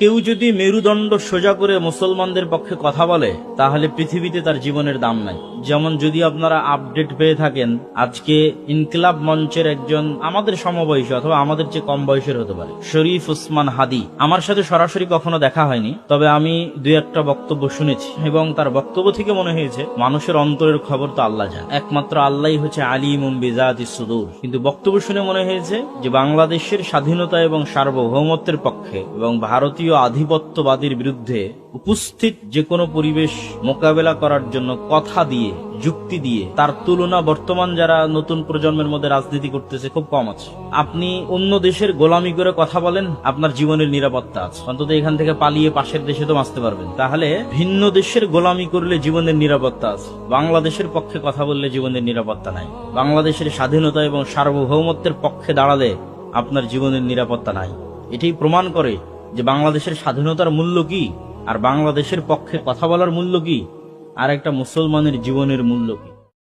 কেউ যদি মেরুদণ্ড সোজা করে মুসলমানদের পক্ষে কথা বলে তাহলে পৃথিবীতে তার জীবনের দাম নাই। যেমন যদি আপনারা আপডেট পেয়ে থাকেন, আজকে ইনকিলাব মঞ্চের একজন আমাদের সমবয়সী অথবা আমাদের চেয়ে কম বয়সের হতে পারে শরীফ ওসমান হাদি, আমার সাথে সরাসরি কখনো দেখা হয়নি, তবে আমি দুই একটা বক্তব্য শুনেছি এবং তার বক্তব্য থেকে মনে হয়েছে মানুষের অন্তরের খবর তো আল্লাহ জানে, একমাত্র আল্লাহই হচ্ছে আলিমুম বিযাতিস সুদূর। কিন্তু বক্তব্য শুনে মনে হয়েছে যে বাংলাদেশের স্বাধীনতা এবং সার্বভৌমত্বের পক্ষে এবং ভারতীয় আধিপত্যবাদীর বিরুদ্ধে উপস্থিত যে কোনো পরিবেশ মোকাবেলা করার জন্য কথা দিয়ে, যুক্তি দিয়ে তার তুলনা বর্তমান যারা নতুন প্রজন্মের মধ্যে রাজনীতি করতেছে খুব কম আছে। আপনি অন্য দেশের গোলামি করে কথা বলেন, আপনার জীবনের নিরাপত্তা আছে, অন্তত এখান থেকে পালিয়ে পাশের দেশে তো বাঁচতে পারবেন। তাহলে ভিন্ন দেশের গোলামি করলে জীবনের নিরাপত্তা আছে, বাংলাদেশের পক্ষে কথা বললে জীবনের নিরাপত্তা নাই। বাংলাদেশের স্বাধীনতা এবং সার্বভৌমত্বের পক্ষে দাঁড়ালে আপনার জীবনের নিরাপত্তা নাই। এটাই প্রমাণ করে যে বাংলাদেশের স্বাধীনতার মূল্য কি, আর বাংলাদেশের পক্ষে কথা বলার মূল্য কি, আর একটা মুসলমানের জীবনের মূল্য কি।